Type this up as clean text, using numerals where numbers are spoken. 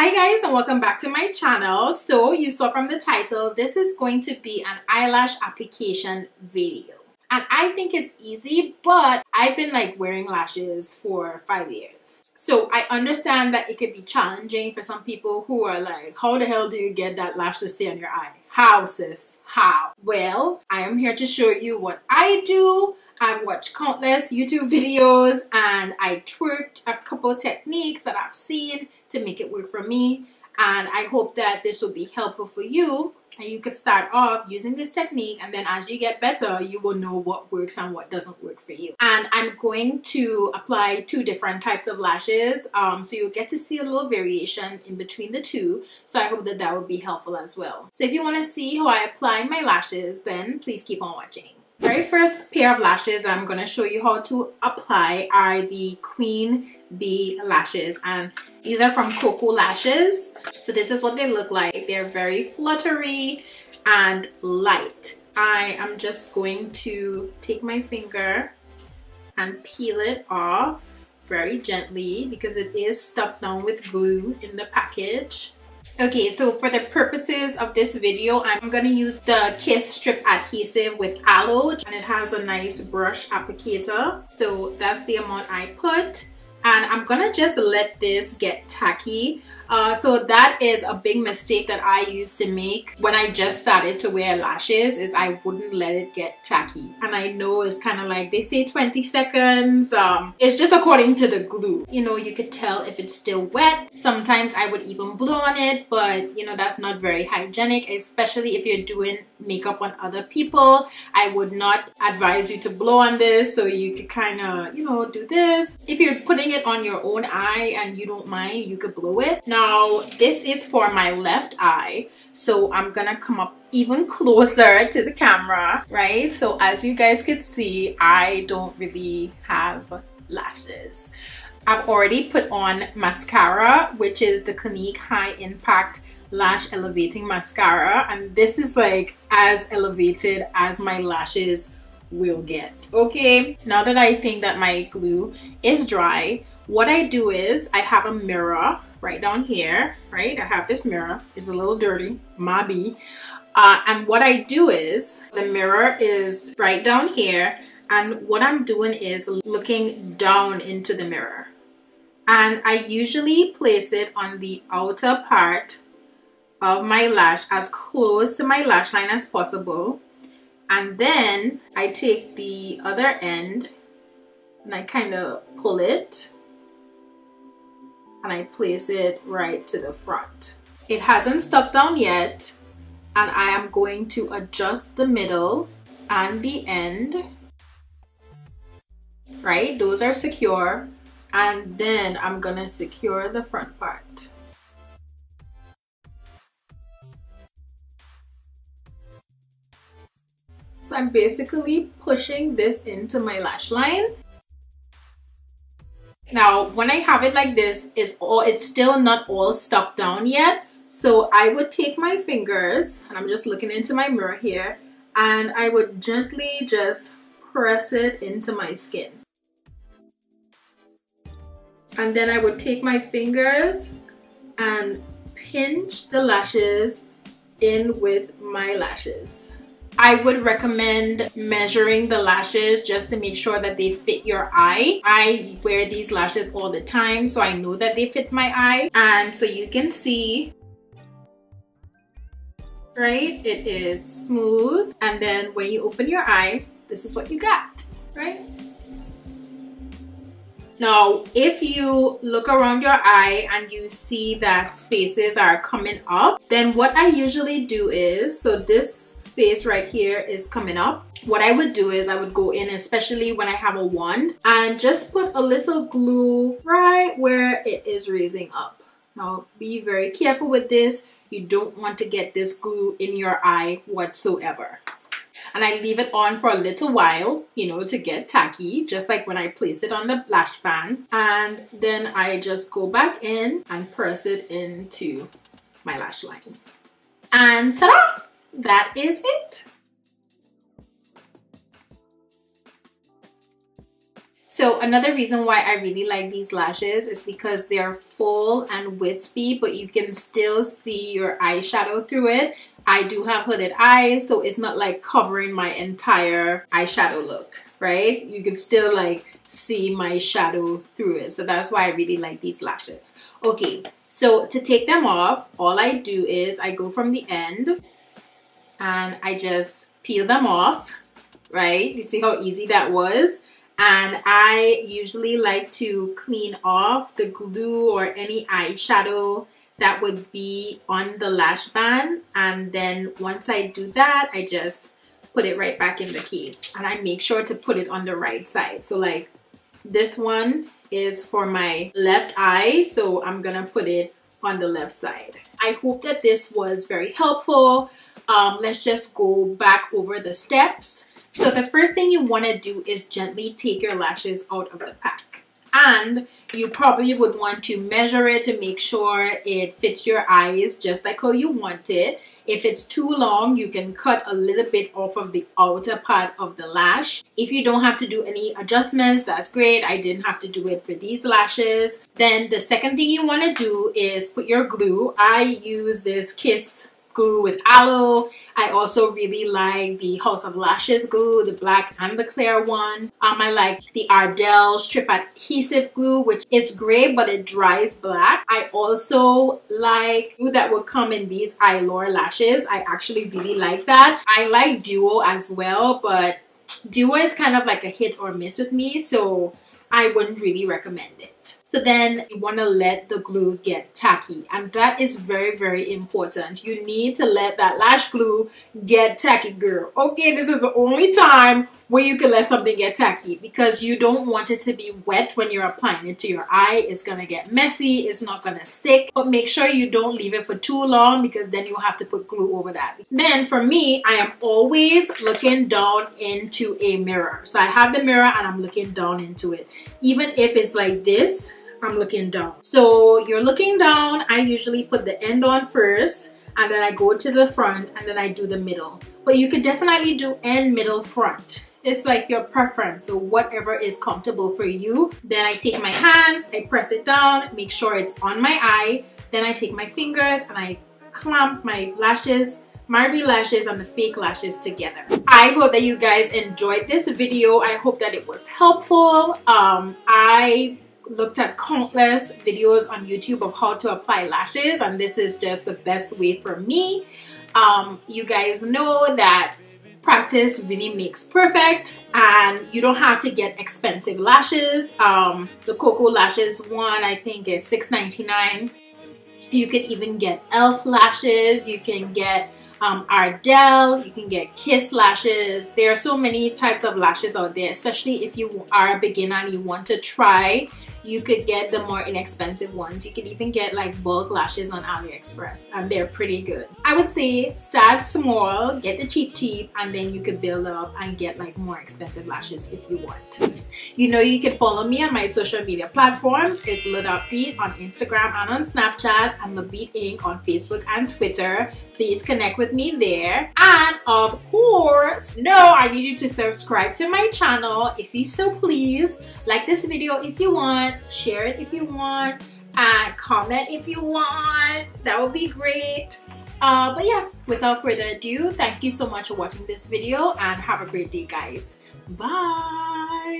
Hi guys, and welcome back to my channel. So you saw from the title, this is going to be an eyelash application video. And I think it's easy, but I've been like wearing lashes for 5 years. So I understand that it could be challenging for some people who are like, how the hell do you get that lash to stay on your eye? How, sis? How? Well, I am here to show you what I do. I've watched countless YouTube videos and I tweaked a couple techniques that I've seen to make it work for me, and I hope that this will be helpful for you and you could start off using this technique, and then as you get better you will know what works and what doesn't work for you. And I'm going to apply 2 different types of lashes, so you'll get to see a little variation in between the 2, so I hope that that will be helpful as well. So if you want to see how I apply my lashes, then please keep on watching. Very first pair of lashes I'm going to show you how to apply are the Queen Bee lashes, and these are from Koko lashes. So this is what they look like. They're very fluttery and light. I am just going to take my finger and peel it off very gently because it is stuck down with glue in the package. Okay, so for the purposes of this video, I'm going to use the Kiss Strip Adhesive with Aloe, and it has a nice brush applicator. So that's the amount I put, and I'm gonna just let this get tacky. So that is a big mistake that I used to make when I just started to wear lashes, is I wouldn't let it get tacky. And I know it's kind of like they say 20 seconds. It's just according to the glue. You know, you could tell if it's still wet. Sometimes I would even blow on it, but you know, that's not very hygienic, especially if you're doing makeup on other people. I would not advise you to blow on this, so you could kind of, you know, do this. If you're putting it on your own eye and you don't mind, you could blow it. Now this is for my left eye, so I'm gonna come up even closer to the camera, right? So as you guys could see, I don't really have lashes. I've already put on mascara, which is the Clinique High Impact Lash Elevating Mascara, and this is like as elevated as my lashes will get. Okay, now that I think that my glue is dry, what I do is I have a mirror right down here, right? I have this mirror. It's a little dirty, maybe. And what I do is the mirror is right down here, and what I'm doing is looking down into the mirror. And I usually place it on the outer part of my lash, as close to my lash line as possible. And then I take the other end and I kind of pull it and I place it right to the front. It hasn't stuck down yet, and I am going to adjust the middle and the end, right? Those are secure, and then I'm gonna secure the front part. So I'm basically pushing this into my lash line. Now, when I have it like this, it's still not all stuck down yet. So I would take my fingers, and I'm just looking into my mirror here, and I would gently just press it into my skin. And then I would take my fingers and pinch the lashes in with my lashes. I would recommend measuring the lashes just to make sure that they fit your eye. I wear these lashes all the time, so I know that they fit my eye. And so you can see, right? It is smooth. And then when you open your eye, this is what you got, right? Now, if you look around your eye and you see that spaces are coming up, then what I usually do is, so this space right here is coming up. What I would do is I would go in, especially when I have a wand, and just put a little glue right where it is raising up. Now, be very careful with this. You don't want to get this glue in your eye whatsoever. And I leave it on for a little while, you know, to get tacky, just like when I placed it on the lash fan. And then I just go back in and press it into my lash line. And ta-da! That is it. So another reason why I really like these lashes is because they're full and wispy, but you can still see your eyeshadow through it. I do have hooded eyes, so it's not like covering my entire eyeshadow look, right? You can still like see my shadow through it. So that's why I really like these lashes. Okay, so to take them off, all I do is I go from the end and I just peel them off, right? You see how easy that was? And I usually like to clean off the glue or any eyeshadow that would be on the lash band. And then once I do that, I just put it right back in the case. And I make sure to put it on the right side. So like this one is for my left eye, so I'm gonna put it on the left side. I hope that this was very helpful. Let's just go back over the steps. So the first thing you want to do is gently take your lashes out of the pack. And you probably would want to measure it to make sure it fits your eyes just like how you want it. If it's too long, you can cut a little bit off of the outer part of the lash. If you don't have to do any adjustments, that's great. I didn't have to do it for these lashes. Then the second thing you want to do is put your glue. I use this Kiss glue with aloe. I also really like the House of Lashes glue, the black and the clear one. I like the Ardell strip adhesive glue, which is great, but it dries black. I also like glue that will come in these Eyelure lashes. I actually really like that. I like Duo as well, but Duo is kind of like a hit or miss with me, so I wouldn't really recommend it. So then you want to let the glue get tacky, and that is very, very important. You need to let that lash glue get tacky, girl. Okay, this is the only time where you can let something get tacky, because you don't want it to be wet when you're applying it to your eye. It's gonna get messy, it's not gonna stick, but make sure you don't leave it for too long, because then you'll have to put glue over that. Then for me, I am always looking down into a mirror. So I have the mirror and I'm looking down into it. Even if it's like this, I'm looking down. So you're looking down. I usually put the end on first, and then I go to the front, and then I do the middle. But you could definitely do end, middle, front. It's like your preference, so whatever is comfortable for you. Then I take my hands, I press it down, make sure it's on my eye. Then I take my fingers and I clamp my lashes, my real lashes and the fake lashes together. I hope that you guys enjoyed this video. I hope that it was helpful. I looked at countless videos on YouTube of how to apply lashes, and this is just the best way for me. You guys know that practice really makes perfect, and you don't have to get expensive lashes. The Koko lashes one I think is $6.99. You can even get e.l.f. lashes, you can get Ardell, you can get Kiss lashes. There are so many types of lashes out there, especially if you are a beginner and you want to try. You could get the more inexpensive ones. You could even get like bulk lashes on AliExpress, and they're pretty good. I would say start small, get the cheap, and then you could build up and get like more expensive lashes if you want. You know, you can follow me on my social media platforms. It's LaDotBeat on Instagram and on Snapchat, and LaBeat Inc. on Facebook and Twitter. Please connect with me there. And of course, I need you to subscribe to my channel if you so please. Like this video if you want, share it if you want, and comment if you want. That would be great. But yeah, without further ado, thank you so much for watching this video, and have a great day, guys. Bye.